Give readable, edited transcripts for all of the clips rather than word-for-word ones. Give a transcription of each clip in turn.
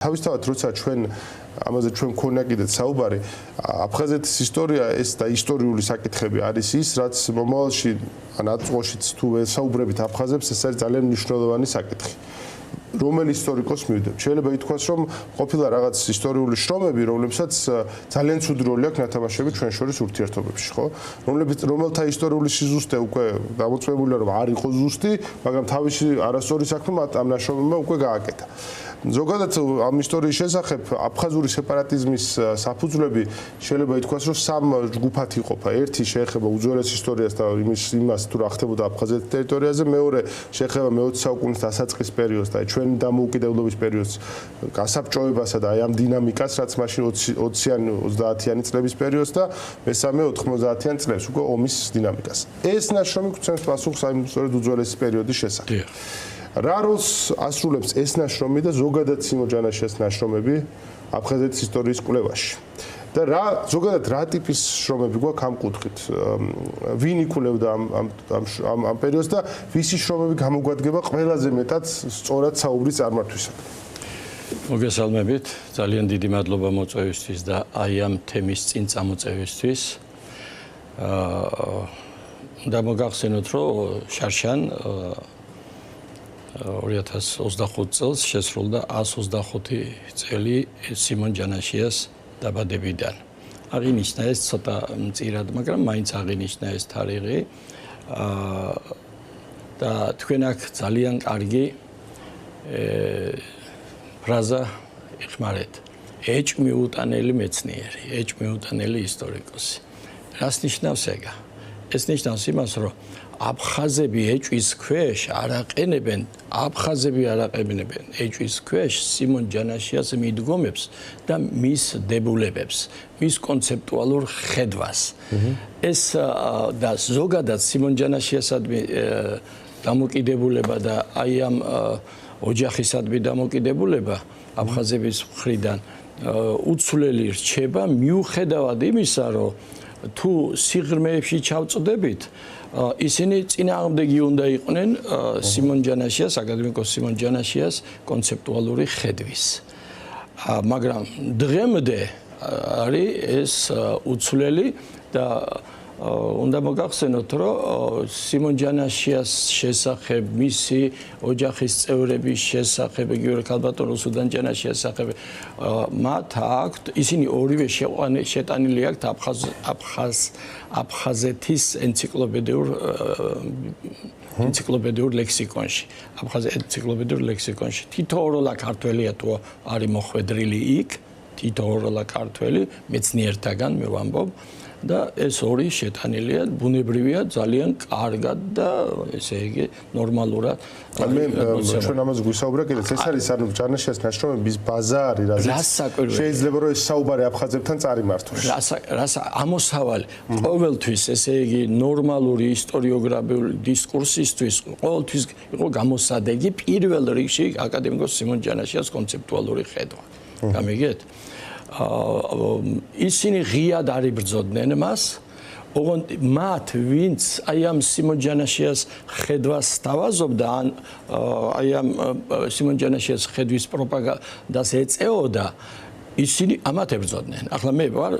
თავისთავად როცა ჩვენ ამაზე ჩვენ მქონია კიდეც საუბარი აფხაზეთის ისტორია ეს და ისტორიული საკითხები არის ის რაც მომავალში ან აწმყოშიც თუ საუბრებით აფხაზებს ეს არის ძალიან მნიშვნელოვანი საკითხი რომელი ისტორიკოს მივიდეთ შეიძლება ითქვას რომ ყოფილა რაღაც ისტორიული შრომები რომლებსაც ძალიან ცუდი როლი აქვს ნათამაშები ჩვენ შორის ურთიერთობებში ხო რომელთა ისტორიული სიზუსტე უკვე დამოწმებულია რომ არ იყო ზუსტი მაგრამ თავისი არასწორი საქმე ამ ნაშრომებმა უკვე გააკეთა ზოგადად ამ ისტორიის შესახებ აფხაზური სეპარატიზმის საფუძვლები შეიძლება ითქვას რომ სამ ჯგუფად იყოფა. ერთი შეეხება უძველეს ისტორიას და იმას თუ რა ხდებოდა აფხაზეთის ტერიტორიაზე, მეორე შეეხება მე-20 საუკუნის დასაწყის პერიოდს და ჩვენი დამოუკიდებლობის პერიოდს, გასაბჭოებასა და აი ამ დინამიკას, რაც მაშინ 20-იანი, 30-იანი წლების პერიოდს და მესამე 90-იანი წლებს უკვე ომის დინამიკას. ეს ნაშრომი გვცემს პასუხს აი სწორედ უძველეს პერიოდის შესახებ. რა როლს ასრულებს ეს ნაშრომი და ზოგადად სიმონ ჯანაშიას ნაშრომები აფხაზეთის ისტორიის კვლევაში და ზოგადად რა ტიპის შრომები გვაქვს ამ კუთხით ვინ იკვლევდა ამ პერიოდს და ვისი შრომები გამოგვადგება ყველაზე მეტად სწორად საუბრის წარმართვისაგან მოგესალმებით ძალიან დიდი მადლობა მოწვევისთვის და აი ამ თემის წინ წამოწევისთვის და მოგახსენოთ რომ შარშან 2025 წელს შესრულდა 125 წელი სიმონ ჯანაშიას დაბადებიდან. აღინიშნა ეს ცოტა მწირად, მაგრამ მაინც აღინიშნა ეს თარიღი. და თქვენ აქ ძალიან კარგი ფრაზა იხმარეთ. ეჭვმიუტანელი მეცნიერი, ეჭვმიუტანელი ისტორიკოსი. რას ნიშნავს ეგა? ეს ნიშნავს იმას, რომ აფხაზები ეჭვის ქვეშ არაყენებენ, აფხაზები არაყენებენ ეჭვის ქვეშ სიმონ ჯანაშიას მიდგომებს და მის დებულებებს, მის კონცეპტუალურ ხედვას. ეს და ზოგადად სიმონ ჯანაშიასადმი დამოკიდებულება და აი ამ ოჯახისადმი დამოკიდებულება აფხაზების მხრიდან უცვლელი რჩება მიუხედავად იმისა, რომ თუ სიღრმეებში ჩავწდებით ისინი წინააღმდეგი უნდა იყვნენ სიმონ ჯანაშიას, აკადემიკოს სიმონ ჯანაშიას კონცეპტუალური ხედვის. მაგრამ დღემდე არის ეს უცვლელი და უნდა მოგახსენოთ, რომ სიმონ ჯანაშიას შესახებ, მისი ოჯახის წევრების შესახებ, იგივე ქალბატონ რუსუდან ჯანაშიას შესახებ, მათ აქვთ, ისინი ორივე შეტანილი აქვთ აფხაზეთის ენციკლოპედიურ ლექსიკონში. აფხაზეთის ენციკლოპედიურ ლექსიკონში. თითოეულა ქართველია თუ არის მოხვედრილი იქ, თითოეულა ქართველი მეცნიერთაგან მე ვამბობ. და ეს ორი შეტანილია ბუნებრივია ძალიან კარგად და ესე იგი ნორმალურად მე ჩვენ ამაზე გვისაუბრა კიდეც ეს არის ანუ ჯანაშიას ნაშრომების ბაზა არის რაზეც შეიძლება რომ ეს საუბარი აფხაზებთან წარიმართოს რას ამოსავალი ყოველთვის ესე იგი ნორმალური ისტორიოგრაფიული დისკურსისთვის ყოველთვის იყო გამოსადეგი პირველ რიგში აკადემიკოს სიმონ ჯანაშიას კონცეპტუალური ხედვა გამიგეთ ისინი ღიად არ იბრძოდნენ მას, ოღონდ მათ ვინც აი ამ სიმონ ჯანაშიას ხედვას თავაზობდა, ან აი ამ სიმონ ჯანაშიას ხედვის პროპაგანდას ეწეოდა, ისინი ამათ ებრძოდნენ. ახლა მე ვარ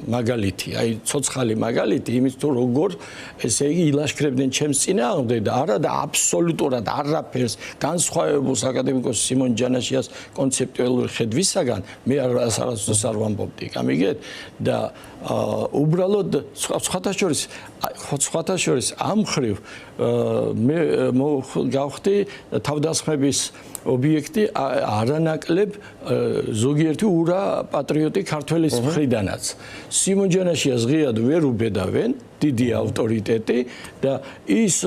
მაგალითი, აი ცოცხალი მაგალითი იმის თუ როგორ ესე იგი ილაშქრებდნენ ჩემს წინააღმდეგ და არა და აბსოლუტურად არაფერს განსხვავებულს აკადემიკოს სიმონ ჯანაშიას კონცეპტუალური ხედვისაგან მე არასდროს არ ვამბობდი, გამიგეთ? და უბრალოდ სხვათა შორის ამ მხრივ მე გავხდი თავდასხმების ობიექტი არანაკლებ ზოგიერთი ურა პატრიოტი ქართველის მხრიდანაც. სიმონ ჯანაშიას ღიად ვერ უბედავენ, დიდი ავტორიტეტი და ის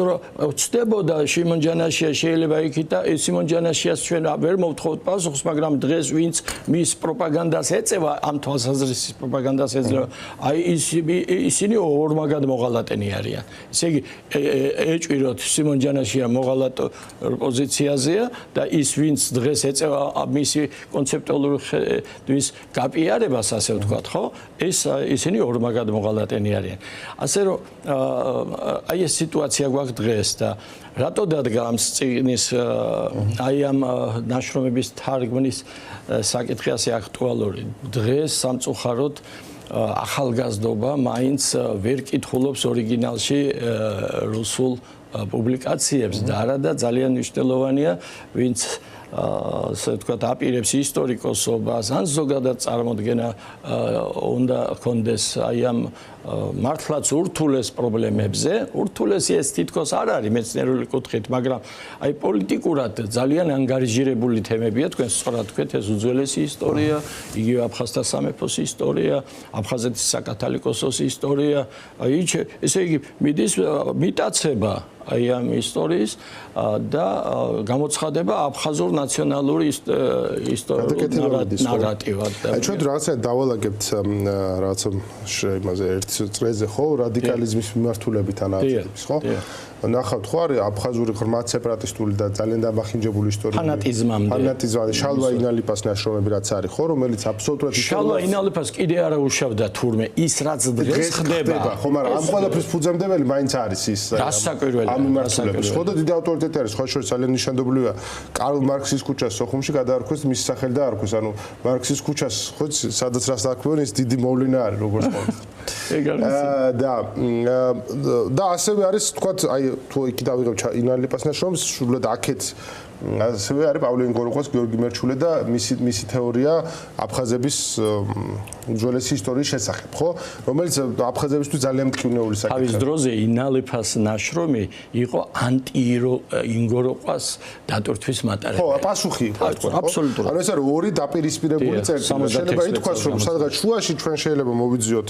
ცდებოდა სიმონ ჯანაშია შეიძლება იქით და სიმონ ჯანაშიას ჩვენ ვერ მოვთხოვთ პასუხს, მაგრამ დღეს ვინც მის პროპაგანდას ეწევა, ამ თვალსაზრისის პროპაგანდას ეწევა, აი ისინი ორმაგად მოღალატენი არიან. ესე იგი ეჭვიროთ სიმონ ჯანაშია მოღალატ პოზიციაზეა და ის ვინც დღეს ეწევა მისი კონცეპტუალური ხედვის გაპიარებას, ასე ვთქვათ, ხო? ეს ისინი ორმაგად მოღალატენი არიან. ასე რომ აი ეს სიტუაცია გვაქვს დღეს და რატო დადგა ამ წიგნის აი ამ ნაშრომების თარგმნის საკითხი ასე აქტუალური დღეს სამწუხაროდ ახალგაზრდობა მაინც ვერ კითხულობს ორიგინალში რუსულ პუბლიკაციებს და არადა ძალიან მნიშვნელოვანია ვინც ასე ვთქვათ აპირებს ისტორიკოსობას ან ზოგადად წარმოდგენა უნდა კონდეს აი ამ მართლაც ურთულეს პრობლემებზე ურთულესი ეს თითქოს არ არის მეცნიერული კუთხით მაგრამ აი პოლიტიკურად ძალიან ანგარიჟირებული თემებია თქვენ სწორად თქვით ეს უძველესი ისტორია იგივე აფხაზთა სამეფოს ისტორია აფხაზეთის საკათალიკოსოს ისტორია აი ესე იგი მიდის მიტაცება აი ამ ისტორიის და გამოცხადება აფხაზურ ნაციონალური ნარატივად. ჩვენ რაღაცა დავალაგებთ რაღაცა იმაზე ერთ წრეზე ხო რადიკალიზმის მიმართულებით ანალიზებს ხო? ნახავთ ხო არის აფხაზური ღრმად სეპარატისტული და ძალიან დამახინჯებული ისტორია. ფანატიზმამდე. შალვა ინალიფას ნაშრომები რაც არის ხო რომელიც აბსოლუტურად შალვა ინალიფას კიდე არა უშავდა თურმე ის რაც დღეს ხდება. ხო მაგრამ ამ ყველაფრის ფუძემდებელი მაინც არის ის დასაკვირველია. ამ მიმართულებით. ხო და დიდი ავტორიტეტი არის ხო შორის ძალიან ნიშანდობლივია. კარლ მარქსის ქუჩას სოხუმში გადაარქვეს მის სახელი დაარქვეს. ანუ მარქსის ქუჩას ხო სადაც რას დაარქვენ ის დიდი მოვლენა არის როგორც ყოველთვის. და ასევე არის თქვა აი თუ იქ დავიღებ ინალიფას ნაშრომს სულად აქეთ ასევე არის პავლე ინგოროყვას გიორგი მერჩულე და მისი თეორია აფხაზების უძველესი ისტორიის შესახებ, ხო? რომელიც აფხაზებისთვის ძალიან მტკივნეული საკითხია. თავის დროზე ინალიფას ნაშრომი იყო ანტი-ინგოროყვას დატვირთვის მატარებელი. ხო, პასუხი იყო, თქვა. აბსოლუტურად. ანუ ეს არის ორი დაპირისპირებული წერტილი. შეიძლება ითქვას, რომ სადღაც შუაში ჩვენ შეიძლება მოვიძიოთ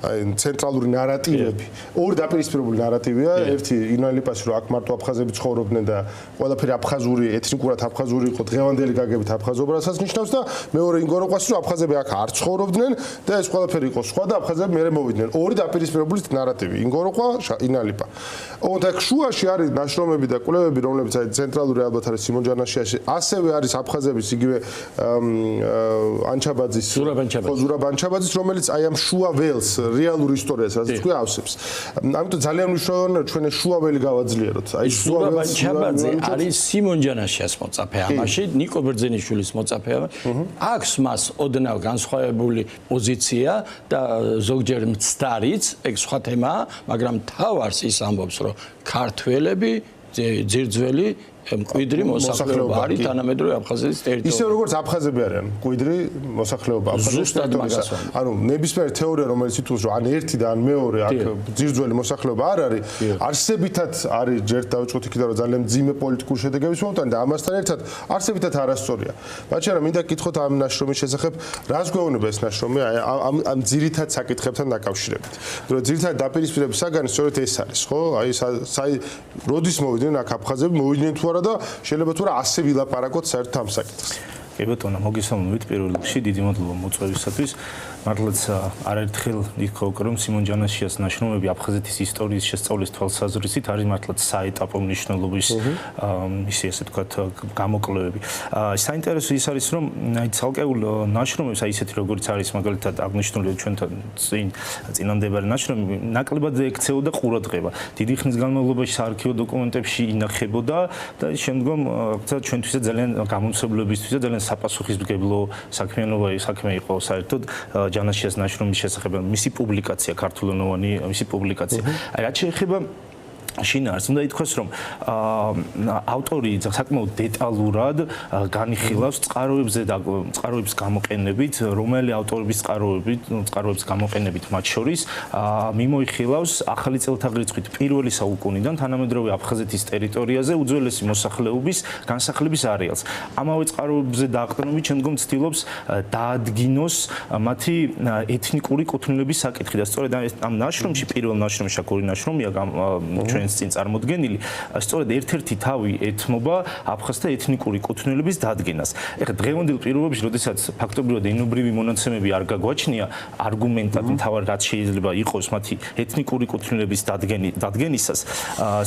აი ცენტრალური ნარატივები. ორი დაპირისპირებული ნარატივია, ერთი ინალიფას რომ აქ მარტო აფხაზები ცხოვრობდნენ და ყველაფერი აფხაზური ეთნიკურად აფხაზური იყო დღევანდელი გაგებით აფხაზობრასაც ნიშნავს და მეორე ინგოროყვას რომ აფხაზები აქ არ ცხოვრობდნენ და ეს ყველაფერი იყო სხვა და აფხაზები მერე მოვიდნენ. ორი დაპირისპირებული ნარატივი, ინგოროყვა, ინალიფა. ოღონდ აქ შუაში არის ნაშრომები და კვლევები, რომლებიც აი ცენტრალური ალბათ არის სიმონ ჯანაშიაში, ასევე არის აფხაზების იგივე ანჩაბაძის, ზურაბ ანჩაბაძის, რომელიც აი ამ შუა ველს, რეალურ ისტორიას, რასაც თქვი ავსებს. ამიტომ ძალიან მნიშვნელოვანია ჩვენ ეს შუა ველი გავაძლიეროთ. აი ზურაბ ანჩაბაძე არის სიმონ ჯანაშიას მოწაფე ამაში, ნიკო ბერძენიშვილის მოწაფე. აქვს მას ოდნავ განსხვავებული პოზიცია და ზოგჯერ მცდარიც, ეგ სხვა თემაა, მაგრამ თავარს ის ამბობს, რომ ქართველები ძირძველი მკვიდრი მოსახლეობა არის თანამედროვე აფხაზეთის ტერიტორიაზე. ისე როგორც აფხაზები არიან მკვიდრი მოსახლეობა აფხაზეთის ტერიტორიაზე. ანუ ნებისმიერი თეორია, რომელიც ითქვას, რომ ან ერთი და ან მეორე აქ ძირძველი მოსახლეობა არ არის, არსებითად არის ჯერ დავიწყოთ იქიდან, რომ ძალიან მძიმე პოლიტიკური შედეგების მომტანი და ამასთან ერთად არსებითად არასწორია. მაგრამ რა მინდა გითხოთ ამ ნაშრომის შესახებ, რას გვეუბნება ეს ნაშრომი ამ ძირითად საკითხებთან დაკავშირებით. რომ ძირითად დაპირისპირების საგანი სწორედ ეს არის, ხო? აი როდის მოვიდნენ აქ აფხაზები, მოვიდნენ თუ და შეიძლება თუ რა ასე ვილაპარაკოთ საერთოდ ამ საკითხს. კი ბატონო, მოგესალმებით პირველ რიგში, დიდი მადლობა მოწვევისათვის. მართლაც არაერთხელ იქ რომ სიმონ ჯანაშიას ნაშრომები აფხაზეთის ისტორიის შესწავლის თვალსაზრისით არის მართლაც საეტაპო მნიშვნელობის ისე ასე ვთქვათ გამოკვლევები. საინტერესო ის არის რომ აი ცალკეულ ნაშრომებს აი ისეთი როგორც არის მაგალითად აღნიშნული ჩვენთან წინამდებარე ნაშრომი ნაკლებად ექცეოდა ყურადღება. დიდი ხნის განმავლობაში საარქივო დოკუმენტებში ინახებოდა და შემდგომ ჩვენთვისაც ძალიან გამომცემლებისთვის ძალიან საპასუხისმგებლო საქმე იყო საერთოდ ჯანაშიას ნაშრომის შესახებ მისი პუბლიკაცია ქართულენოვანი მისი პუბლიკაცია. აი რაც შეეხება შინაარს უნდა ითქვას რომ ავტორი საკმაოდ დეტალურად განიხილავს წყაროების გამოყენებით რომელი ავტორების წყაროების გამოყენებით მათ შორის მიმოიხილავს ახალი წელთაღრიცხვით პირველი საუკუნიდან თანამედროვე აფხაზეთის ტერიტორიაზე უძველესი მოსახლეობის განსახლების არეალს. ამავე წყაროებზე დაყრდნობით შემდგომ ცდილობს დაადგინოს მათი ეთნიკური კუთვნილების საკითხი და სწორედ ამ ნაშრომში პირველ ნაშრომში აქ ორი ნაშრომია ჩვენ ჩვენს წინ წარმოდგენილი, სწორედ ერთ-ერთი თავი ეთმობა აფხაზთა ეთნიკური კუთვნილების დადგენას. ეხლა დღევანდელ პირობებში, როდესაც ფაქტობრივად ენობრივი მონაცემები არ გაგვაჩნია, არგუმენტად მთავარ რაც შეიძლება იყოს მათი ეთნიკური კუთვნილების დადგენისას,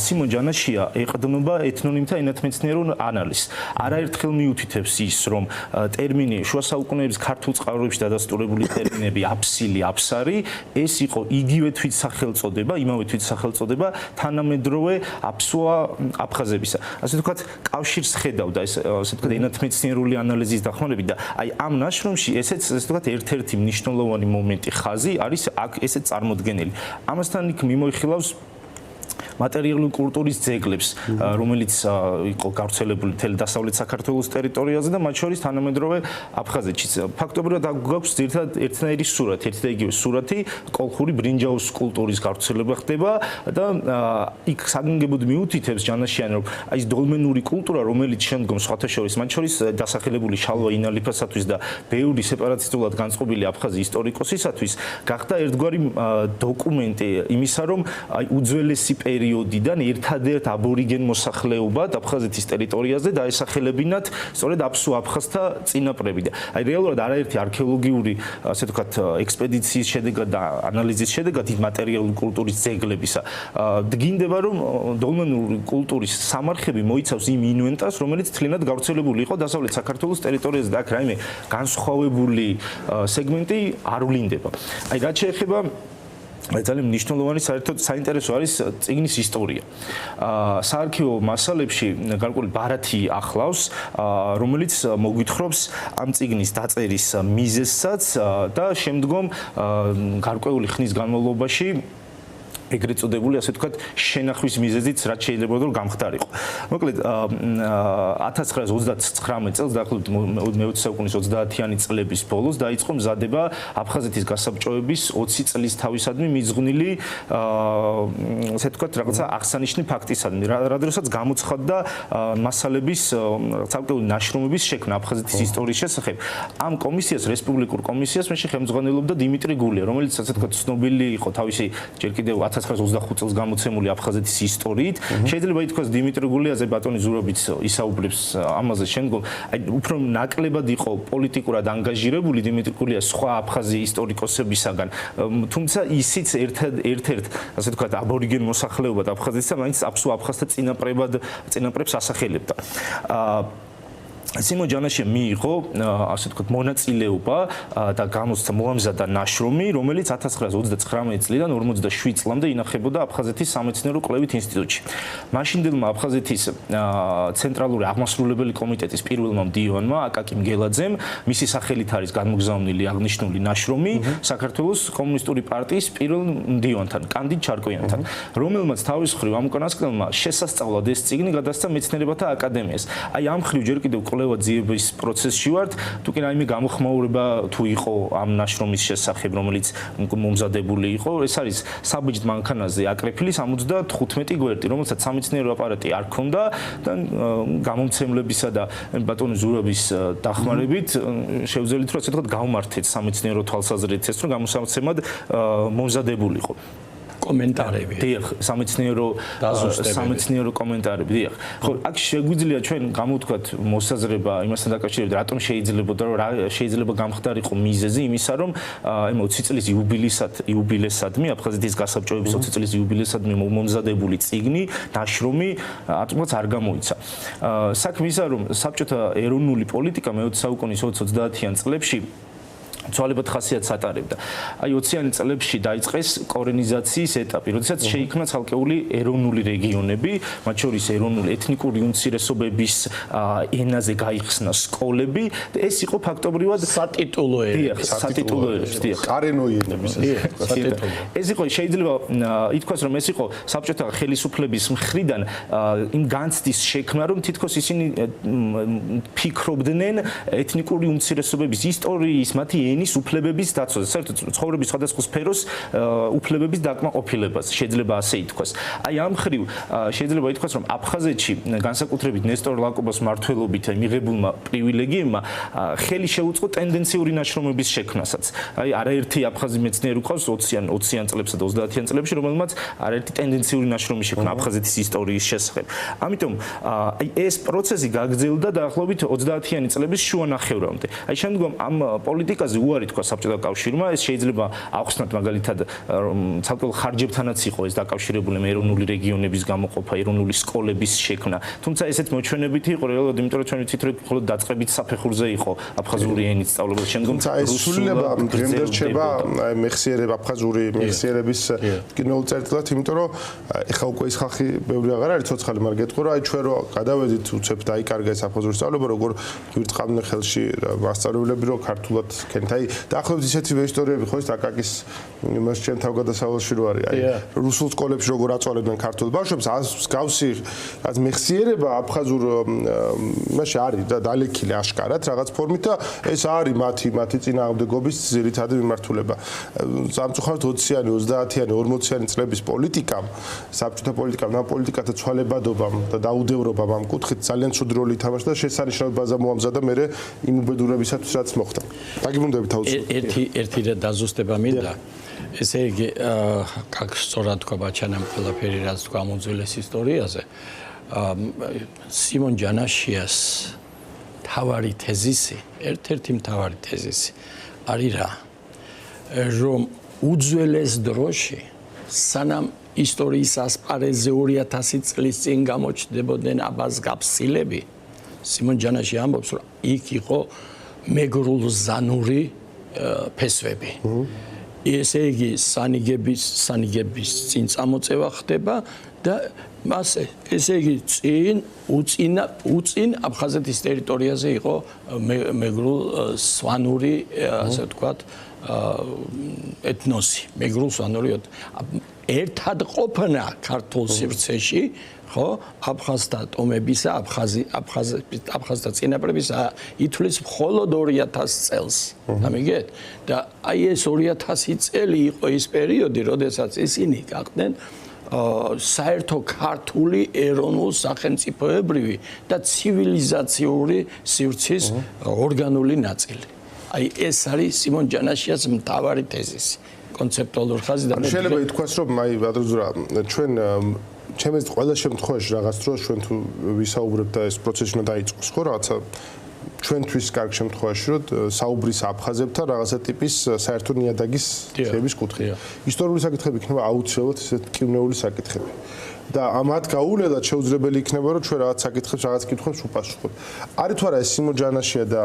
სიმონ ჯანაშია ეყრდნობა ეთნონიმთა ენათმეცნიერულ ანალიზს. არაერთხელ მიუთითებს ის, რომ ტერმინი შუა საუკუნეების ქართულ წყაროებში დადასტურებული ტერმინები აფსილი, აფსარი, ეს იყო იგივე თვითსახელწოდება, იმავე თვითსახელწოდება თანამედროვე აფსუა აფხაზებისა. ასე ვთქვათ, კავშირს ხედავდა ეს ასე ვთქვათ ენათმეცნიერული ანალიზის დახმარებით და აი ამ ნაშრომში ესეც ასე ვთქვათ ერთ-ერთი მნიშვნელოვანი მომენტი ხაზი არის აქ ესეც წარმოდგენილი. ამასთან იქ მიმოიხილავს მატერიალური კულტურის ძეგლებს, რომელიც იყო გავრცელებული მთელ დასავლეთ საქართველოს ტერიტორიაზე და მათ შორის თანამედროვე აფხაზეთშიც. ფაქტობრივად გვაქვს ერთად ერთნაირი სურათი, ერთი და იგივე სურათი, კოლხური ბრინჯაოს კულტურის გავრცელება ხდება და იქ საგანგებოდ მიუთითებს ჯანაშიანი, რომ აი ეს დოლმენური კულტურა, რომელიც შემდგომ სხვათა შორის, მათ შორის დასახელებული შალვა ინალიფასათვის და ბევრი სეპარატისტულად განწყობილი აფხაზი ისტორიკოსისათვის, გახდა ერთგვარი დოკუმენტი იმისა, რომ აი უძველესი პერიოდიდან ერთადერთ აბორიგენ მოსახლეობად აფხაზეთის ტერიტორიაზე დაესახელებინათ სწორედ აფსუ აფხაზთა წინაპრები და აი რეალურად არაერთი არქეოლოგიური ასე ვთქვათ ექსპედიციის შედეგად და ანალიზის შედეგად ის მატერიალური კულტურის ძეგლებისა დგინდება რომ დოლმენური კულტურის სამარხები მოიცავს იმ ინვენტარს რომელიც თლიანად გავრცელებული იყო დასავლეთ საქართველოს ტერიტორიაზე და აქ რაიმე განსხვავებული სეგმენტი არ ვლინდება აი რაც შეეხება ძალიან მნიშვნელოვანი საერთოდ საინტერესო არის წიგნის ისტორია. საარქივო მასალებში გარკვეული ბარათი ახლავს, რომელიც მოგვითხრობს ამ წიგნის დაწერის მიზეზსაც და შემდგომ გარკვეული ხნის განმავლობაში ეგრეთ წოდებული ასე ვთქვათ შენახვის მიზეზით რაც შეიძლება რომ გამხდარიყო. მოკლედ 1939 წელს დაახლოებით მე-20 საუკუნის 30-იანი წლების ბოლოს დაიწყო მზადება აფხაზეთის გასაბჭოების 20 წლის თავისადმი მიძღვნილი ასე ვთქვათ რაღაცა აღსანიშნი ფაქტისადმი. რადგანაც გამოცხადდა მასალების ცალკეული ნაშრომების შექმნა აფხაზეთის ისტორიის შესახებ. ამ კომისიას რესპუბლიკურ კომისიას მე ხელმძღვანელობდა დიმიტრი გულია, რომელიც ასე ვთქვათ ცნობილი იყო თავისი ჯერ კიდევ 1925 წელს გამოცემული აფხაზეთის ისტორიით. შეიძლება ითქვას დიმიტრი გულიაზე ბატონი ზურაბიც ისაუბრებს ამაზე შემდგომ. აი უფრო ნაკლებად იყო პოლიტიკურად ანგაჟირებული დიმიტრი გულია სხვა აფხაზი ისტორიკოსებისაგან. თუმცა ისიც ერთ-ერთ ასე ვთქვათ აბორიგენ მოსახლეობად აფხაზეთსა მაინც აფსუ აფხაზთა წინაპრებს ასახელებდა. სიმონ ჯანაშია მიიღო ასე ვთქვათ მონაწილეობა და გამოსცა მოამზადა ნაშრომი, რომელიც 1929 წლიდან 47 წლამდე ინახებოდა აფხაზეთის სამეცნიერო კვლევით ინსტიტუტში. მაშინდელმა აფხაზეთის ცენტრალური აღმასრულებელი კომიტეტის პირველმა მდივანმა აკაკი მგელაძემ მისი სახელით არის განმოგზავნილი აღნიშნული ნაშრომი საქართველოს კომუნისტური პარტიის პირველ მდივანთან, კანდიდ ჩარკვიანთან, რომელმაც თავის მხრივ ამ უკანასკნელმა შესასწავლად ეს წიგნი გადასცა მეცნიერებათა აკადემიას. აი ამ მხრივ ჯერ კიდევ კვლევა-ძიების პროცესში ვართ, თუ კი რაიმე გამოხმაურება თუ იყო ამ ნაშრომის შესახებ, რომელიც მომზადებული იყო, ეს არის საბეჭდ მანქანაზე აკრეფილი 75 გვერდი, რომელსაც სამეცნიერო აპარატი არ ჰქონდა და გამომცემლებისა და ბატონი ზურაბის დახმარებით შევძელით, რომ ასე ვთქვათ, გავმართეთ სამეცნიერო თვალსაზრისით, რომ გამოსაცემად მომზადებულიყო. კომენტარები. დიახ, სამეცნიერო კომენტარები, დიახ. ხო, აქ შეგვიძლია ჩვენ გამოვთქვათ მოსაზრება იმასთან დაკავშირებით, რატომ შეიძლება გამხდარიყო მიზეზი იმისა, რომ აი 20 წლის იუბილესადმი აფხაზეთის გასაბჭოების 20 წლის იუბილესადმი მომზადებული წიგნი, ნაშრომი ატომაც არ გამოიცა. საქმე ისაა, რომ საბჭოთა ეროვნული პოლიტიკა მე-20 საუკუნის 20-30-იან წლებში ცვალებად ხასიათს ატარებდა. აი 20-იან წლებში დაიწყეს კორენიზაციის ეტაპი, როდესაც შეიქმნა ცალკეული ეროვნული რეგიონები, მათ შორის ეროვნული ეთნიკური უმცირესობების ენაზე გაიხსნა სკოლები და ეს იყო ფაქტობრივად სატიტულო სატიტულოების, დიახ. კარენოიენების ეს იყო შეიძლება ითქვას, რომ ეს იყო საბჭოთა ხელისუფლების მხრიდან იმ განცდის შექმნა, რომ თითქოს ისინი ფიქრობდნენ ეთნიკური უმცირესობების ისტორიის, მათი ენის უფლებების დაცვაზე, საერთოდ ცხოვრების სხვადასხვა სფეროს უფლებების დაკმაყოფილებას შეიძლება ასე ითქვას. აი ამ ხრივ შეიძლება ითქვას, რომ აფხაზეთში განსაკუთრებით ნესტორ ლაკობოს მმართველობით მიღებულმა პრივილეგიებმა ხელი შეუწყო ტენდენციური ნაშრომების შექმნასაც. აი არაერთი აფხაზი მეცნიერი ყავს 20-იან წლებსა და 30-იან წლებში, რომელმაც არაერთი ტენდენციური ნაშრომი შექმნა აფხაზეთის ისტორიის შესახებ. ამიტომ აი ეს პროცესი გაგრძელდა დაახლოებით 30-იანი წლების შუანახევრამდე. აი შემდგომ ამ პოლიტიკაზე უარი თქვა საბჭოთა კავშირმა, ეს შეიძლება ახსნათ მაგალითად ცალკეულ ხარჯებთანაც იყო ეს დაკავშირებული με ეროვნული რეგიონების გამოყოფა, ეროვნული სკოლების შექმნა. თუმცა ესეც მოჩვენებითი იყო რეალურად, იმიტომ რომ ჩვენ ვიცით, რომ მხოლოდ დაწყებით საფეხურზე იყო აფხაზური ენის სწავლება, შემდგომ რუსულება დღემდე რჩება მეხსიერება აფხაზური მეხსიერების კინოულ წერტილად, იმიტომ რომ ეხა უკვე ის ხალხი ბევრი აღარ არის ცოცხალი, მაგრამ გეტყვი რომ აი ჩვენ რო გადავედით უცებ დაიკარგა ეს აფხაზური სწავლება, როგორ გვირწყავდნენ ხელში მასწავლებლები, რომ ქართულად ქენთ. აი დაახლოებით ისეთივე ისტორიები ხო ის აკაკის იმას ჩვენ თავგადასავალში რო არის. აი რუსულ სკოლებში როგორ აწვალებდნენ ქართულ ბავშვებს, მსგავსი რაც მეხსიერება აფხაზურ იმაში არის და დალექილი აშკარად რაღაც ფორმით და ეს არის მათი წინააღმდეგობის ძირითადი მიმართულება. სამწუხაროდ 20-იანი, 30-იანი, 40-იანი წლების პოლიტიკამ, საბჭოთა პოლიტიკამ, ამ პოლიტიკათა ცვალებადობამ და დაუდევრობამ ამ კუთხით ძალიან ცუდ როლი ითამაშა და შესანიშნავ ბაზა მოამზადა მე იმ უბედურებისათვის რაც მოხდა. დაგიბრუნდებით აუცილებლად. ერთი და დაზუსტება მინდა. ესე იგი, как სწორად თქვა ბაჩანამ ყველაფერი რაც თქვა ამ უძველეს ისტორიაზე, სიმონ ჯანაშიას თავარი თეზისი, ერთ-ერთი მთავარი თეზისი არის რა, რომ უძველეს დროში სანამ ისტორიის ასპარეზზე 2000 წლის წინ გამოჩნდებოდნენ აბაზგაფსილები, სიმონ ჯანაში ამბობს, რომ იქ იყო მეგრულზანური ფესვები. ესე იგი სანიგების წინ წამოწევა ხდება და მასე ესე იგი უწინ აფხაზეთის ტერიტორიაზე იყო მეგრულსვანური ასე ვთქვათ ეთნოსი, მეგრულსვანური ერთად ყოფნა ქართულ სივრცეში, ხო, აფხაზთა ტომებისა, აფხაზთა წინაპრებისა ითვლის მხოლოდ 2000 წელს. ამიგეთ? და აი ეს 2000 წელი იყო ის პერიოდი, როდესაც ისინი გახდნენ საერთო ქართული ეროვნულ სახელმწიფოებრივი და ცივილიზაციური სივრცის ორგანული ნაწილი. აი ეს არის სიმონ ჯანაშიას მთავარი თეზისი, კონცეპტუალური ხაზი და შეიძლება ითქვას, რომ აი ბადრუზურა ჩვენ ჩემს ყველა შემთხვევაში რაღაც დროს ჩვენ თუ ვისაუბრებთ და ეს პროცესი უნდა დაიწყოს, ხო, რაღაცა ჩვენთვის კარგ შემთხვევაში რომ საუბრის აფხაზებთან რაღაცა ტიპის საერთო ნიადაგის შეების კუთხე. ისტორიული საკითხები იქნება აუცილებლად ესეთ კივნეული საკითხები. და ამათ გაუვლელად შეუძლებელი იქნება რომ ჩვენ რაღაც საკითხებს, რაღაც კითხვებს უპასუხოთ. არის თუ არა ეს სიმონ ჯანაშია და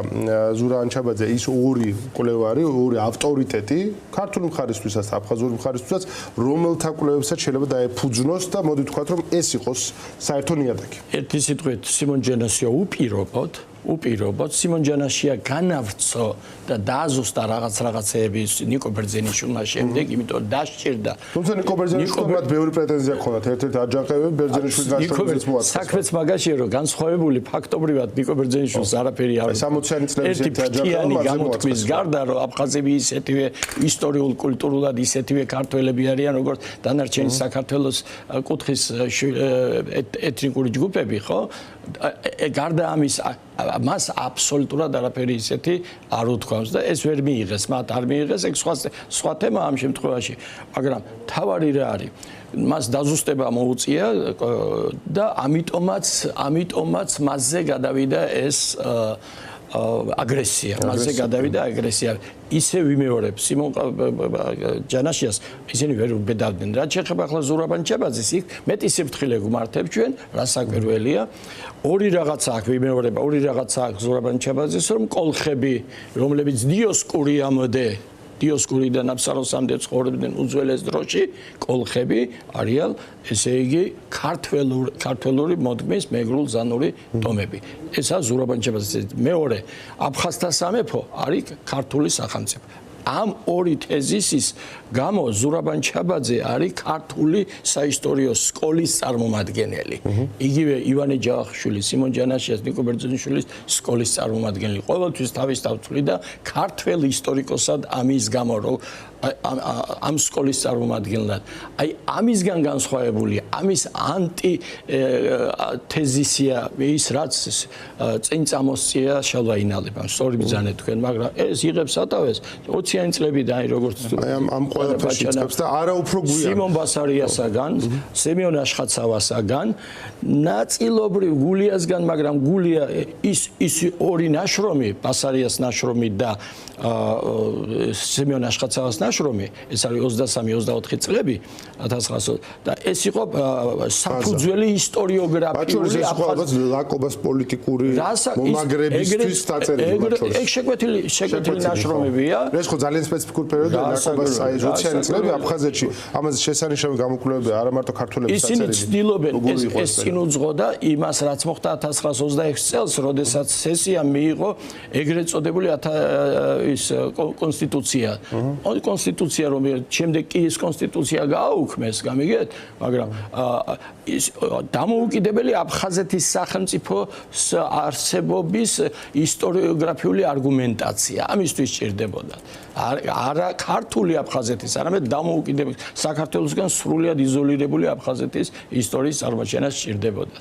ზურა ანჩაბაძე ის ორი კვლევარი, ორი ავტორიტეტი ქართული მხარისთვისაც, აფხაზური მხარისთვისაც, რომელთა კვლევებსაც შეიძლება დაეფუძნოს და მოდი ვთქვათ რომ ეს იყოს საერთო ნიადაგი. ერთი სიტყვით სიმონ ჯანაშია უპირობოდ სიმონ ჯანაშია განავრცო და დააზუსტა რაღაცეები ნიკო ბერძენიშვილმა შემდეგ, იმიტომ დასჭირდა. თუმცა ნიკო ბერძენიშვილმა ბევრი პრეტენზია ჰქონდა, ერთ-ერთი აჯანყებები ბერძენიშვილის განშტოებაც მოაწყო. საქმეც მაგაშია, რომ განსხვავებული ფაქტობრივად ნიკო ბერძენიშვილს არაფერი არ 60-იანი წლების ერთი აჯანყება გამოთქმის გარდა, რომ აფხაზები ისეთივე ისტორიულ კულტურულად ისეთივე ქართველები არიან, როგორც დანარჩენი საქართველოს კუთხის ეთნიკური ჯგუფები, ხო? გარდა ამის მას აბსოლუტურად არაფერი ისეთი არ უთქვამს და ეს ვერ მიიღეს, მათ არ მიიღეს, ეგ სხვა თემა ამ შემთხვევაში, მაგრამ თავარი რა არის? მას დაზუსტება მოუწია და ამიტომაც მასზე გადავიდა ეს აგრესია, მასზე გადავიდა აგრესია. ისე ვიმეორებ სიმონ ჯანაშიას ისინი ვერ უბედავდნენ. რაც შეეხება ახლა ზურაბ ანჩაბაძის, იქ მეტი სიფრთხილე გვმართებ ჩვენ, რასაკვირველია. ორი რაღაცა აქვს ვიმეორება, ორი რაღაცა აქვს ზურაბ ანჩაბაძის, რომ კოლხები, რომლებიც დიოსკურიდან აფსაროსამდე ცხოვრობდნენ უძველეს დროში, კოლხები არიან, ესე იგი, ქართველური მოდგმის მეგრულზანური ტომები. ესაა ზურაბ ანჩაბაძის. მეორე, აფხაზთა სამეფო არის ქართული სახელმწიფო. ამ ორი თეზისის გამო ზურაბან ჩაბაძე არის ქართული საისტორიო სკოლის წარმომადგენელი. იგივე ივანე ჯავახიშვილის, სიმონ ჯანაშიას, ნიკო ბერძენიშვილის სკოლის წარმომადგენელი. ყოველთვის თავის თავწვდიდა ქართველ ისტორიკოსად ამის გამო რომ ამ სკოლის წარმომადგენლად. აი ამისგან განსხვავებული, ამის ანტი თეზისია ის რაც წინ წამოსწია შალვაინალებამ. სწორი ბრძანა თქვენ, მაგრამ ეს იღებს სათავეს 20-იანი წლებიდან როგორც ამ ყველაფერში იწყებს და არა უფრო გვიან. სიმონ ბასარიასაგან, სემიონ აშხაცავასაგან, ნაწილობრივ გულიასგან, მაგრამ გულია ის ორი ნაშრომი, ბასარიას ნაშრომი და სემიონ აშხაცავას ნაშრომი, ეს არის 23-24 წლები 1900 და ეს იყო საფუძველი ისტორიოგრაფიული ლაკობას პოლიტიკური მომაგრებისთვის დაწერილი მათ შორის. ეგ შეკვეთილი ნაშრომებია. ეს ხო ძალიან სპეციფიკური პერიოდია ლაკობას 20-იანი წლები აფხაზეთში. ამაზე შესანიშნავი გამოკვლევები არა მარტო ქართველების დაწერილი. ისინი ცდილობენ ეს წინ უძღოდა იმას რაც მოხდა 1926 წელს, როდესაც სესიამ მიიღო ეგრეთ წოდებული ის კონსტიტუცია. კონსტიტუცია რომ შემდეგ კი ეს კონსტიტუცია გააუქმეს, გამიგეთ, მაგრამ ის დამოუკიდებელი აფხაზეთის სახელმწიფოს არსებობის ისტორიოგრაფიული არგუმენტაცია. ამისთვის ჭირდებოდა. არა ქართული აფხაზეთის, არამედ დამოუკიდებელი საქართველოსგან სრულიად იზოლირებული აფხაზეთის ისტორიის წარმოჩენას ჭირდებოდა.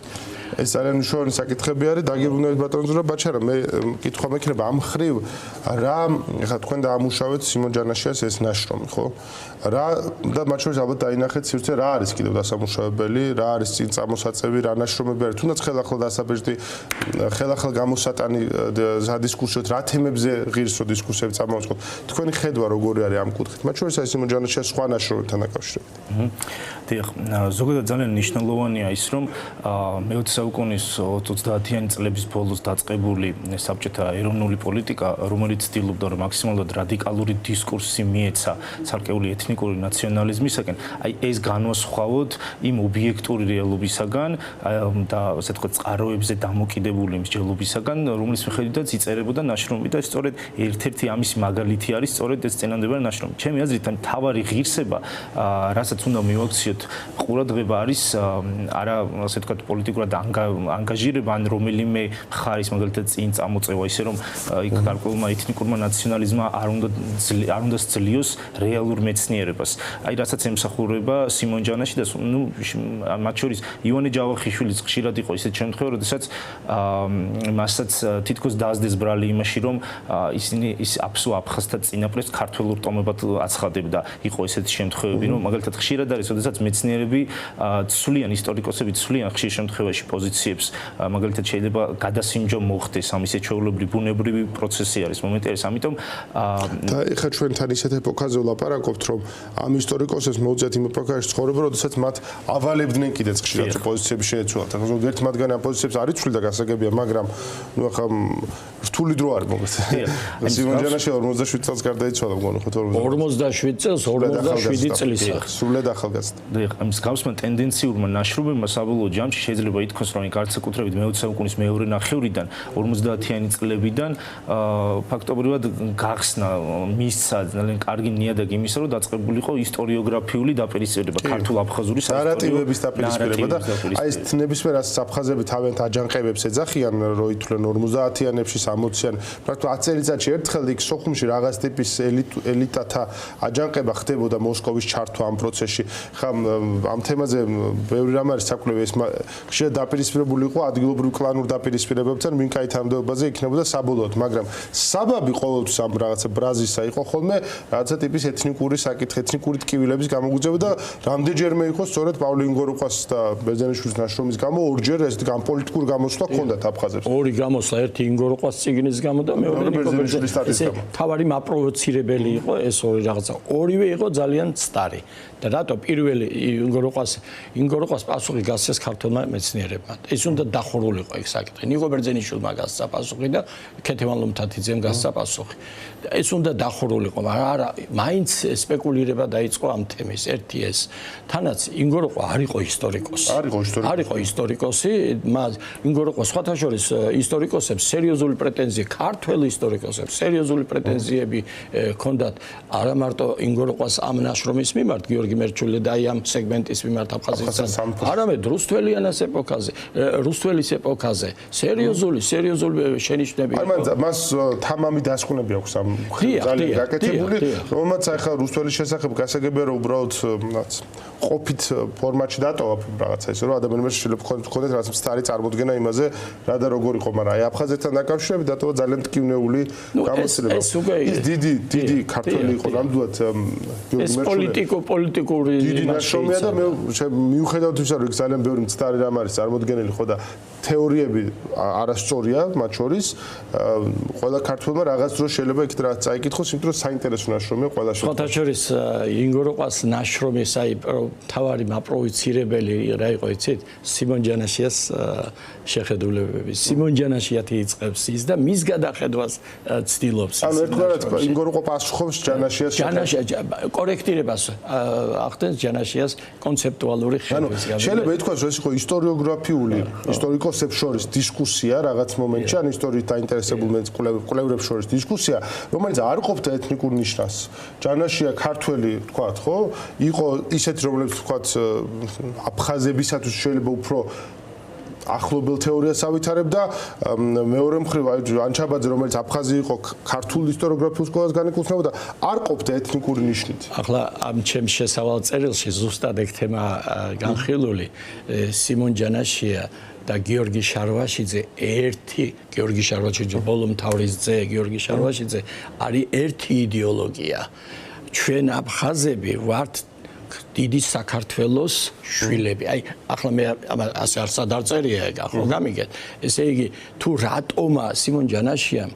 ეს ძალიან მნიშვნელოვანი საკითხები არის. დაგიბრუნდებით ბატონ ზურაბ ბაჩარა, მე კითხვა მექნება ამ ხრივ რა, ეხლა თქვენ დაამუშავეთ სიმონ ჯანაშიას ეს ნაშრომი, ხო? რა და მათ შორის ალბათ დაინახეთ სივრცე რა არის კიდევ დასამუშავებელი, რა არის წინ წამოსაწევი, რა ნაშრომები არის, თუნდაც ხელახლა დასაბეჭდი, ხელახლა გამოსატანი სადისკუსიოთ, რა თემებზე ღირსო დისკუსიები წამოვიწყოთ. თქვენი ხედვა როგორი არის ამ კუთხით? მათ შორის არის სიმონ ჯანაშიას სხვა ნაშრომებთან დაკავშირებით. დიახ, ზოგადად ძალიან მნიშვნელოვანია ის, რომ მე-20 საუკუნის 30-იანი წლების ბოლოს დაწყებული საბჭოთა ეროვნული პოლიტიკა, რომელიც ცდილობდა რომ მაქსიმალურად რადიკალური დისკურსი მიეცა ცალკეული ეთნიკური ნაციონალიზმისაგან, აი ეს განვასხვავოთ იმ ობიექტური რეალობისაგან და ასე ვთქვათ, წყაროებზე დამოკიდებული მსჯელობისაგან, რომლის მიხედვითაც იწერებოდა ნაშრომი და სწორედ ერთ-ერთი ამის მაგალითი არის სწორედ ეს წინამდებარე ნაშრომი. ჩემი აზრით, მთავარი ღირსება, რასაც უნდა მივაქციოთ ყურადღება არის არა ასე ვთქვათ პოლიტიკურად ანგაჟირება ან რომელიმე მხარის მაგალითად წინ წამოწევა ისე რომ იქ გარკვეულმა ეთნიკურმა ნაციონალიზმმა არ უნდა სძლიოს რეალურ მეცნიერებას. აი რასაც ემსახურება სიმონ ჯანაშიას, ნუ მათ შორის ივანე ჯავახიშვილიც ხშირად იყო ისეთ შემთხვევა, როდესაც მასაც თითქოს დაასდეს ბრალი იმაში, რომ ისინი ის აფხაზთა წინაპრებს ქართველურ ტომებად აცხადებდა. იყო ესეთი შემთხვევები, რომ მაგალითად ხშირად არის, როდესაც მეცნიერები ცვლიან ისტორიკოსები ცვლიან ხშირ შემთხვევაში პოზიციებს, მაგალითად შეიძლება გადასინჯო მოხდეს, ამის ჩვეულებრივი ბუნებრივი პროცესი არის მომენტი არის, ამიტომ და ეხლა ჩვენთან ისეთ ეპოქაზე ვლაპარაკობთ, რომ ამ ისტორიკოსებს მოუწიათ იმ ეპოქაში ცხოვრება, როდესაც მათ ავალებდნენ კიდეც ხშირად პოზიციები შეეცვალათ. ახლა ზოგადად მათგანი ამ პოზიციებს არ იცვლიდა გასაგებია, მაგრამ ნუ ახლა რთული დრო არის მოგესწრებით. სიმონ ჯანაშია 47 წელს გარდაიცვალა, მგონი ხო 47 წელს 47 წლისა. სრულად ახალგაზრდა. დიახ, ამის გამოსმა ტენდენციურმა ნაშრომებმა საბოლოო ჯამში შეიძლება ითქვას, რომ განსაკუთრებით მე-20 საუკუნის მეორე ნახევრიდან 50-იანი წლებიდან ფაქტობრივად გახსნა მისცა ძალიან კარგი ნიადაგი იმისა, რომ დაწყებული იყო ისტორიოგრაფიული დაპირისპირება, ქართულ-აფხაზური ნარატივების დაპირისპირება და აი ეს ნებისმიერ ასეთ აფხაზები თავიანთ აჯანყებებს ეძახიან, რო ითვლენ 50-იანებში, 60-იან, პრაქტიკულად 10 წელიწადში ერთხელ იქ სოხუმში რაღაც ტიპის ელიტათა აჯანყება ხდებოდა მოსკოვის ჩართვა ამ პროცესში. ხა ამ თემაზე ბევრი რამ არის საკვლევი, ეს ხშირად დაპირისპირებული იყო ადგილობრივ კლანურ დაპირისპირებებთან, მინკაითამდეობაზე იქნებოდა საბოლოოდ, მაგრამ საბაბი ყოველთვის ამ რაღაცა ბრაზისა იყო ხოლმე რაღაცა ტიპის ეთნიკური საკითხი, ეთნიკური ტკივილების გამოგვიძება და რამდენჯერმე იყო სწორედ პავლე ინგოროყვას და ბერძენიშვილის ნაშრომის გამო ორჯერ ეს პოლიტიკურ გამოსვლა ჰქონდათ აფხაზებს. ორი გამოსვლა, ერთი ინგოროყვას წიგნის გამო და მეორე ბერძენიშვილის სტატის გამო. თავარი მაპროვოცირებელი იყო ეს ორი რაღაცა. ორივე იყო ძალიან ცტარი. და რატო პირველი ინგოროყვას პასუხი გასცეს ქართულმა მეცნიერებმა. ეს უნდა დახურულიყო ეს საკითხი. ნიკო ბერძენიშვილმა გასცა პასუხი და ქეთევან ლომთათიძემ გასცა პასუხი. ეს უნდა დახურულიყო, მაგრამ არა, მაინც სპეკულირება დაიწყო ამ თემის. ერთი ეს. თანაც ინგოროყვა არ იყო ისტორიკოსი. არ იყო ისტორიკოსი, მას ინგოროყვა სხვათა შორის ისტორიკოსებს სერიოზული პრეტენზია, ქართველ ისტორიკოსებს სერიოზული პრეტენზიები ჰქონდათ არა მარტო ინგოროყვას ამ ნაშრომის მიმართ გიორგი მერჩული და აი ამ სეგმენტის მიმართ აფხაზეთთან, არამედ რუსთველიანას ეპოქაზე, რუსთველის ეპოქაზე სერიოზული შენიშვნები. აი მას თამამი დასკვნები აქვს ამ ძალიან გაკეთებული, რომელმაც ახლა რუსთველის შესახებ გასაგებია რომ უბრალოდ ყოფით ფორმატში დატოვა რაღაცა ისე რომ ადამიანებს შეიძლება ჰქონდეთ რაღაც მცდარი წარმოდგენა იმაზე რა და როგორ იყო, მაგრამ აი აფხაზეთთან დაკავშირებით დატოვა ძალიან მტკივნეული გამოცდილება. ის დიდი ქართველი იყო ნამდვილად ეს პოლიტიკური დიდი ნაშრომია და მე მიუხედავად იმისა რომ ძალიან ბევრი მცდარი რამ არის წარმოდგენილი ხო და თეორიები არასწორია მათ შორის ყველა ქართველმა რაღაც დროს შეიძლება იქით რაღაც წაიკითხოს, იმიტომ რომ საინტერესო ნაშრომია ყველა შემთხვევაში. სხვათა შორის ინგოროყვას ნაშრომის აი თავარი მაპროვოცირებელი რა იყო იცით? სიმონ ჯანაშიას შეხედულებები. სიმონ ჯანაშიათი იწყებს ის და მის გადახედვას ცდილობს. ანუ ერთგვარად ინგოროყვა პასუხობს ჯანაშიას კორექტირებას ახდენს ჯანაშიას კონცეპტუალური ხედვის. შეიძლება ითქვას რომ ეს იყო ისტორიოგრაფიული ისტორიკოსებს შორის დისკუსია რაღაც მომენტში, ან ისტორიით დაინტერესებულ კვლევრებს შორის დისკუსია, რომელიც არ ყოფდა ეთნიკურ ნიშნას. ჯანაშია ქართველი თქვათ, ხო? იყო ისეთი რომლებიც თქვათ აფხაზებისათვის შეიძლება უფრო ახლობელ თეორიას ავითარებდა, მეორე მხრივ ანჩაბაძე რომელიც აფხაზი იყო ქართულ ისტორიოგრაფიულ სკოლას განეკუთვნებოდა, არ ყოფდა ეთნიკური ნიშნით. ახლა ამ ჩემს შესავალ წერილში ზუსტად ეგ თემა განხილული სიმონ ჯანაშია და გიორგი შარვაშიძე გიორგი შარვაშიძე ბოლომთავრის ძე გიორგი შარვაშიძე არის ერთი იდეოლოგია. ჩვენ აფხაზები ვართ დიდი საქართველოს შვილები. აი ახლა მე ასე არ სადარწერია ეგ ახლა გამიგეთ. ესე იგი თუ რატომა სიმონ ჯანაშიამ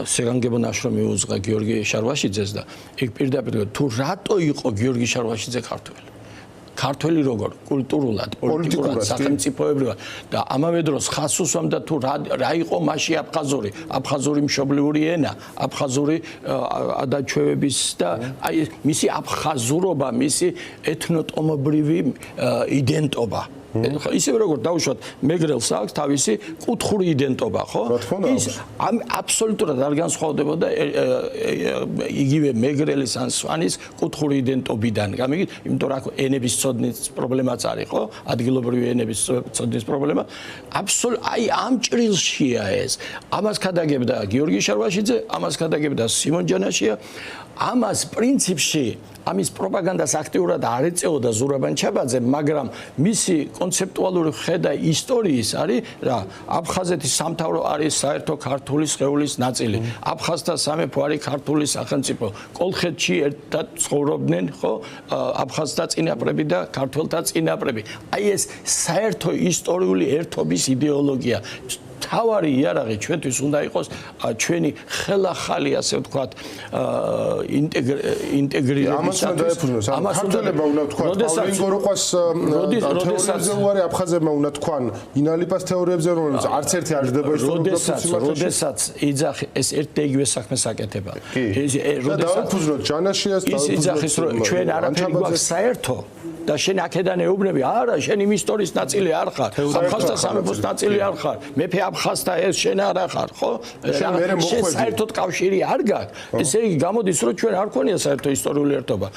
სეგანგებო ნაშრომი უძღა გიორგი შარვაშიძეს და იქ პირდაპირ თუ რატო იყო გიორგი შარვაშიძე ქართველი? ქართველი როგორ კულტურულად, პოლიტიკურად, სახელმწიფოებრივად და ამავე დროს ხას უსვამდა თუ რა იყო მასში აფხაზური მშობლიური ენა, აფხაზური ადაჩვევების და აი მისი აფხაზურობა, მისი ეთნოტომობრივი იდენტობა. ისე როგორ დაუშვათ მეგრელს აქვს თავისი კუთხური იდენტობა, ხო? ის აბსოლუტურად არ განსხვავდებოდა იგივე მეგრელის ან სვანის კუთხური იდენტობიდან. გამიგით? იმიტომ რომ ენების ცოდნის პრობლემაც არის, ხო? ადგილობრივი ენების ცოდნის პრობლემა. აი ამ ჭრილშია ეს. ამას ქადაგებდა გიორგი შარვაშიძე, ამას ქადაგებდა სიმონ ჯანაშია. ამას პრინციპში ამის პროპაგანდას აქტიურად არ ეწეოდა ზურაბან ჩაბაძე, მაგრამ მისი კონცეპტუალური ხედა ისტორიის არის რა, აფხაზეთის სამთავრო არის საერთო ქართული სხეულის ნაწილი. აფხაზთა სამეფო არის ქართული სახელმწიფო. კოლხეთში ერთად ცხოვრობდნენ, ხო, აფხაზთა წინაპრები და ქართველთა წინაპრები. აი ეს საერთო ისტორიული ერთობის იდეოლოგია. თავარი იარაღი ჩვენთვის უნდა იყოს ჩვენი ხელახალი, ასე ვთქვათ, ინტეგრირების ქართველებმა უნდა თქვათ ინგოროყვას თეორიებზე უარი აფხაზებმა უნდა თქვან ინალიპას თეორიებზე, რომელიც არც ერთი არ ჯდება ისტორიოგრაფიის სიმართლეში. როდესაც იძახი ეს ერთ და იგივე საქმეს აკეთება. დავაფუძნოთ ჯანაშიას და იძახის რომ ჩვენ არაფერი გვაქვს საერთო და შენ აქედან ეუბნები, არა, შენ იმ ისტორიის ნაწილი არ ხარ, აფხაზთა სამეფოს ნაწილი არ ხარ, მეფე აფხაზთა ეს შენ არ ხარ, ხო? შენ საერთოდ კავშირი არ გაქვს. ესე იგი გამოდის რომ ჩვენ არ გვქონია საერთო ისტორიული ერთობა.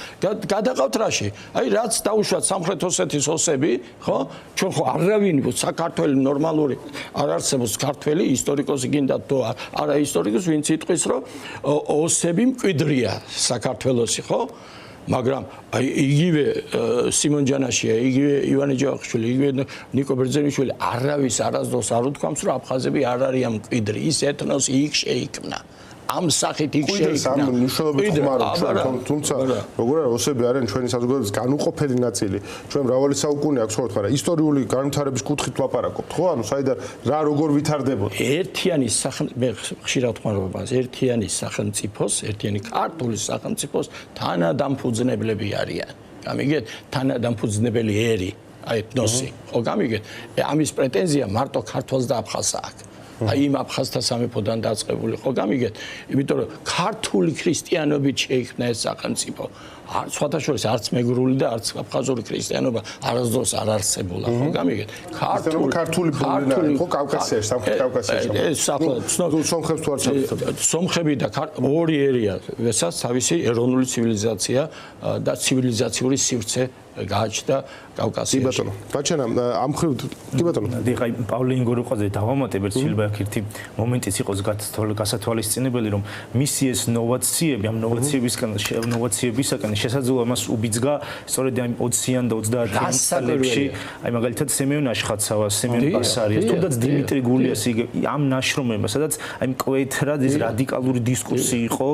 გადაყავთ რაში? აი რაც დაუშვათ სამხრეთ ოსეთის ოსები, ხო? ჩვენ ხო არავინ საქართველოს ნორმალური არ არსებობს ქართველი ისტორიკოსი გინდა თუ არა ისტორიკოსი, ვინც იტყვის რომ ოსები მკვიდრია საქართველოსი, ხო? მაგრამ აი იგივე სიმონ ჯანაშია, იგივე ივანე ჯავახიშვილი, იგივე ნიკო ბერძენიშვილი არავის არასდროს არ უთქვამს რომ აფხაზები არ არიან მკვიდრი, ის ეთნოსი იქ შეიქმნა. ამ სახით იქ შეიქმნა. ამ მნიშვნელობით ხმარო, თუმცა როგორ არის ოსები არიან ჩვენი საზოგადოების განუყოფელი ნაწილი. ჩვენ მრავალი საუკუნე აქვს ხო, მაგრამ ისტორიული განვითარების კუთხით ვაპარაკობთ, ხო? ანუ საიდან რა როგორ ვითარდებოდა? ერთიანი მე ხშირად ხმარობობას, ერთიანი სახელმწიფოს, ერთიანი ქართული სახელმწიფოს თანადამფუძნებლები არიან. გამიგეთ? თანადამფუძნებელი ერი, აი ეთნოსი. ხო, გამიგეთ? ამის პრეტენზია მარტო ქართველს და აფხაზს აქვს. აი იმ აფხაზთა სამეფოდან დაწყებული, ხო გამიგეთ? იმიტომ რომ ქართული ქრისტიანობით შეიქმნა ეს სახელმწიფო. სხვათა შორის არც მეგრული და არც აფხაზური ქრისტიანობა არასდროს არ არსებულა, ხო გამიგეთ? ქართული ბუნებაა, ხო კავკასიაში, სამხრეთ კავკასიაში. ეს ახლა სომხებს თუ არ ჩავთვალოთ. სომხები და ორი ერია, ვესაც თავისი ეროვნული ცივილიზაცია და ცივილიზაციური სივრცე გააჩნდა კავკასიაში. კი ბატონო. ბაჩანა ამ მხრივ კი ბატონო. დიახ, პავლე ინგოროყვაძე დავამატებ ერთ შეიძლება ერთი მომენტიც იყოს გასათვალისწინებელი, რომ მისი ეს ნოვაციები, ამ ნოვაციებისგან შესაძლოა მას უბიძგა სწორედ ამ 20-იან და 30-იან წლებში, აი მაგალითად სემენ აშხაცავას, სემენ ბასარიას, თუნდაც დიმიტრი გულიას ამ ნაშრომებმა, სადაც აი მკვეთრად ეს რადიკალური დისკუსია იყო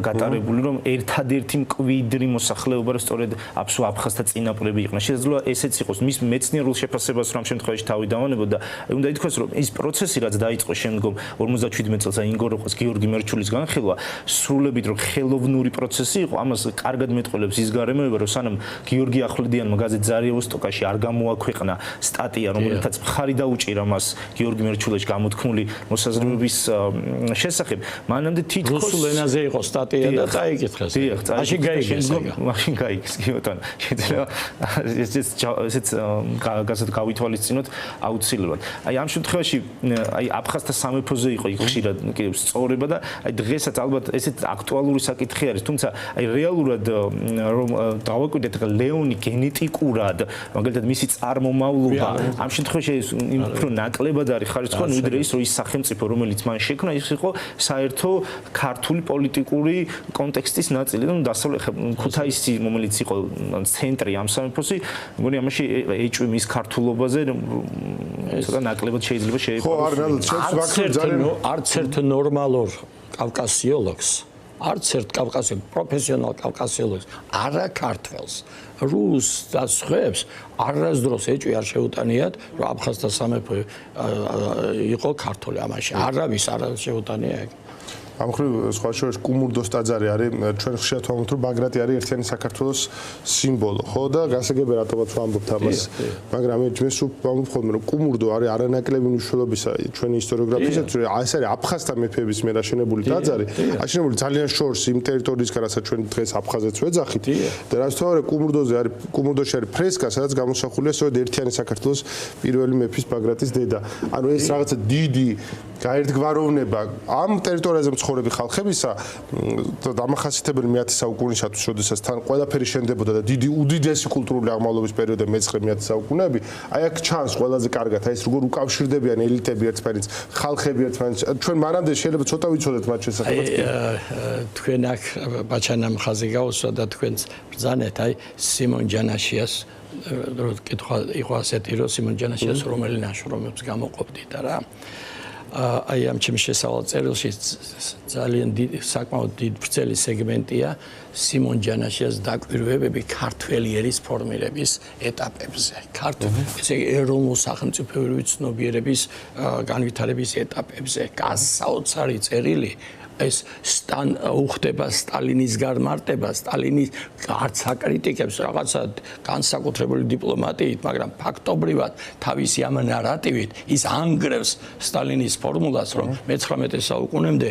გატარებული, რომ ერთადერთი მკვიდრი მოსახლეობა რა სწორედ აბსო აფხაზთა წინაპრები იყვნენ. შესაძლოა ესეც იყოს მის მეცნიერულ შეფასებას რომ შემთხვევაში თავი დავანებოდა. აი უნდა ითქვას რომ ის პროცესი რაც დაიწყო შემდგომ 57 წელს აი ინგოროყვას გიორგი მერჩულის განხილვა სრულებით რომ ხელოვნური პროცესი იყო, ამას კარგად მეტყველებს ის გარემოება რომ სანამ გიორგი ახვლედიანმა გაზეთ ზარიევოსტოკაში არ გამოაქვეყნა სტატია რომელთაც მხარი დაუჭირა მას გიორგი მერჩულეში გამოთქმული მოსაზრებების შესახებ, მანამდე თითქოს რუსულ ენაზე იყო სტატია და წაიკითხეს. მაშინ გაიგეს. მაშინ გაიგეს კი ბატონო. შეიძლება ესეც გასად გავითვალისწინოთ აუცილებლად. აი ამ შემთხვევაში აი აფხაზთა სამეფოზე იყო იქ ხშირად კიდევ სწორება და აი დღესაც ალბათ ესეც აქტუალური საკითხი არის, თუმცა აი რეალურად რომ დავაკვირდეთ ლეონი გენეტიკურად, მაგალითად მისი წარმომავლობა ამ შემთხვევაში უფრო ნაკლებად არის ხარისხოვანი ვიდრე ის რომ ის სახელმწიფო რომელიც მან შექმნა ის იყო საერთო ქართული პოლიტიკური კონტექსტის ნაწილი და დასავლეთ ქუთაისი რომელიც იყო ცენტრი ამ სამეფოსი, მგონი ამაში ეჭვი მის ქართულობაზე ცოტა ნაკლებად შეიძლება შეიყვანოს. ხო, არც ერთ ნორმალურ კავკასიოლოგს, არც ერთ პროფესიონალ კავკასიოლოგს, არა ქართველს, რუსს და სხვებს არასდროს ეჭვი არ შეუტანიათ, რომ აფხაზთა სამეფო იყო ქართული ამაში. არავის არ შეუტანია ეგ. ამ მხრივ სხვა შორის კუმურდოს ტაძარი არის ჩვენ ხშირად ვამბობთ რომ ბაგრატი არის ერთიანი საქართველოს სიმბოლო, ხო და გასაგებია რატომაც ვამბობთ ამას, მაგრამ მე სულ ვამბობ ხოლმე რომ კუმურდო არის არანაკლები მნიშვნელობისა ჩვენი ისტორიოგრაფიისათვის, ეს არის აფხაზთა მეფეების მიერ აშენებული ტაძარი, აშენებული ძალიან შორს იმ ტერიტორიისგან, რასაც ჩვენ დღეს აფხაზეთს ვეძახით და რაც თორე კუმურდოში არის ფრესკა, სადაც გამოსახულია სწორედ ერთიანი საქართველოს პირველი მეფის ბაგრატის დედა. ანუ ეს რაღაცა დიდი გაერთგვაროვნება ამ ტერიტორიაზე მცხოვრები ხალხებისა დამახასიათებელი მე-10 საუკუნისათვის, როდესაც თან ყველაფერი შენდებოდა და დიდი უდიდესი კულტურული აღმავლობის პერიოდი მე-9 საუკუნეები, აი აქ ჩანს ყველაზე კარგად აი ეს როგორ უკავშირდებიან ელიტები ერთმანეთს, ხალხები ერთმანეთს. ჩვენ მანამდე შეიძლება ცოტა ვიცოდეთ მათ შესახებაც. თქვენ აქ ბაჩანამ ხაზი გაუსვა და თქვენც ბრძანეთ აი სიმონ ჯანაშიას რო კითხვა იყო ასეთი რომ სიმონ ჯანაშიას რომელი ნაშრომებს გამოყოფდით რა. აი ამ ჩემს შესავალ წერილში ძალიან საკმაოდ დიდი ვრცელი სეგმენტია სიმონ ჯანაშიას დაკვირვებები ქართველი ერის ფორმირების ეტაპებზე. ესე იგი ეროვნულ სახელმწიფოებრივი ცნობიერების განვითარების ეტაპებზე. გასაოცარი წერილი ეს უხდება სტალინის განმარტება, სტალინის არც აკრიტიკებს რაღაცა განსაკუთრებული დიპლომატიით, მაგრამ ფაქტობრივად თავისი ამ ნარატივით ის ანგრევს სტალინის ფორმულას, რომ მე-19 საუკუნემდე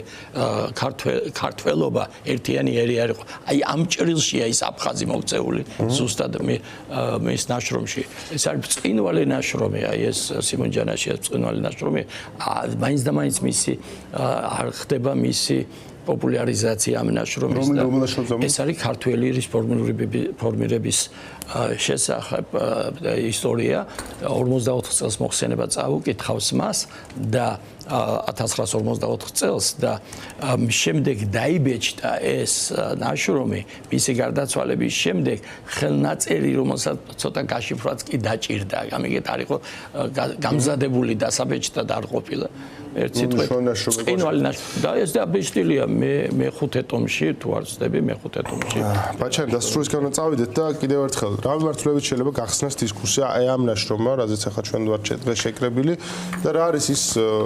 ქართველობა ერთიანი ერი არ იყო. აი ამ ჭრილშია ის აფხაზი მოქცეული ზუსტად მის ნაშრომში. ეს არის ბრწყინვალე ნაშრომი, აი ეს სიმონ ჯანაშიას ბრწყინვალე ნაშრომი, მაინც და მაინც მისი არ ხდება მისი პოპულარიზაცია ამ ნაშრომის და ეს არის ქართველი ერის ფორმირების შესახებ ისტორია. 44 წელს მოხსენება წაუკითხავს მას და 1944 წელს და შემდეგ დაიბეჭდა ეს ნაშრომი მისი გარდაცვალების შემდეგ ხელნაწერი, რომელსაც ცოტა გაშიფრვაც კი დაჭირდა. ამიგეთ არ იყო გამზადებული დასაბეჭდად არ ყოფილა. ერთ სიტყვით წინვალი ნაშრომი და ეს დაბეჭდილია მე-5 ტომში თუ არ ვცდები მე-5 ტომში. ბაჩანი დასრულისკენ წავიდეთ და კიდევ ერთხელ რა მიმართულებით შეიძლება გახსნას დისკუსია აი ამ ნაშრომმა, რაზეც ახლა ჩვენ ვართ დღეს შეკრებილი და რა არის ის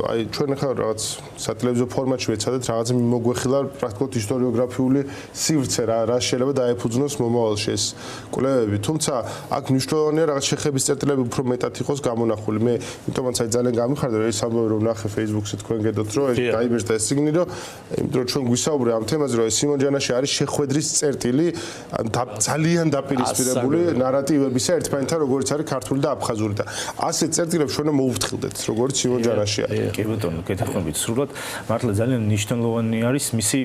აი ჩვენ ახლა რაღაც სატელევიზიო ფორმატში ვეცადეთ რაღაც მიმოგვეხილა პრაქტიკულად ისტორიოგრაფიული სივრცე რა შეიძლება დაეფუძნოს მომავალში ეს კვლევები, თუმცა აქ მნიშვნელოვანია რაღაც შეხების წერტილები უფრო მეტად იყოს გამონახული. მე იმიტომაც აი ძალიან გამიხარდა რომ ეს ამბავი რომ ნახე Facebook-ზე თქვენ გედოთ რომ ეს დაიბეჭდა ეს სიგნი რომ იმიტომ რომ ჩვენ გვისაუბრე ამ თემაზე რომ სიმონ ჯანაში არის შეხვედრის წერტილი ძალიან დაპირისპირებული ნარატივებისა ერთმანეთთან როგორც არის ქართული და აფხაზური და ასეთ წერტილებს ჩვენ მოვუფრთხილდეთ როგორც სიმონ ჯანაში არის. კი ბატონო, გეთანხმებით სრულად. მართლა ძალიან მნიშვნელოვანი არის მისი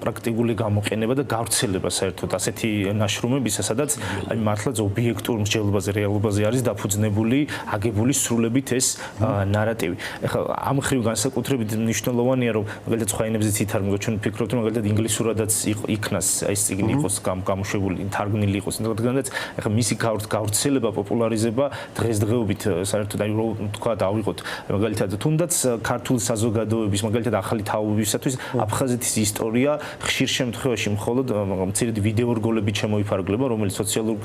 პრაქტიკული გამოყენება და გავრცელება საერთოდ ასეთი ნაშრომებისა, სადაც აი მართლაც ობიექტურ მსჯელობაზე, რეალობაზე არის დაფუძნებული, აგებული სრულებით ეს ნარატივი. ეხლა ამ ხრივ განსაკუთრებით მნიშვნელოვანია, რომ მაგალითად სხვა ენებზეც ითარგმნოს, ჩვენ ვფიქრობთ, რომ მაგალითად ინგლისურადაც იქნას ეს წიგნი იყოს გამოშვებული, თარგმნილი იყოს. რადგანაც ეხლა მისი გავრცელება, პოპულარიზება დღესდღეობით საერთოდ აი თქვა დავიღოთ მაგალითად თუნდაც ქართულ საზოგადოების მაგალითად ახალი თაობებისათვის აფხაზეთის ისტორია ხშირ შემთხვევაში მხოლოდ მცირედ ვიდეო რგოლებით შემოიფარგლება, რომელიც სოციალურ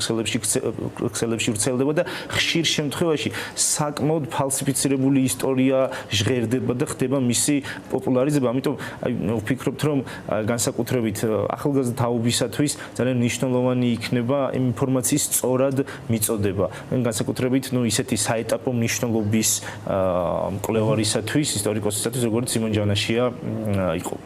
ქსელებში ვრცელდება და ხშირ შემთხვევაში საკმაოდ ფალსიფიცირებული ისტორია ჟღერდება და ხდება მისი პოპულარიზება. ამიტომ აი ვფიქრობთ, რომ განსაკუთრებით ახალგაზრდა თაობისათვის ძალიან მნიშვნელოვანი იქნება ინფორმაციის სწორად მიწოდება. განსაკუთრებით ისეთი საეტაპო მნიშვნელობის მკვლევარისათვის, ისტორიკოსისათვის, როგორც სიმონ ჯანაშია იყო.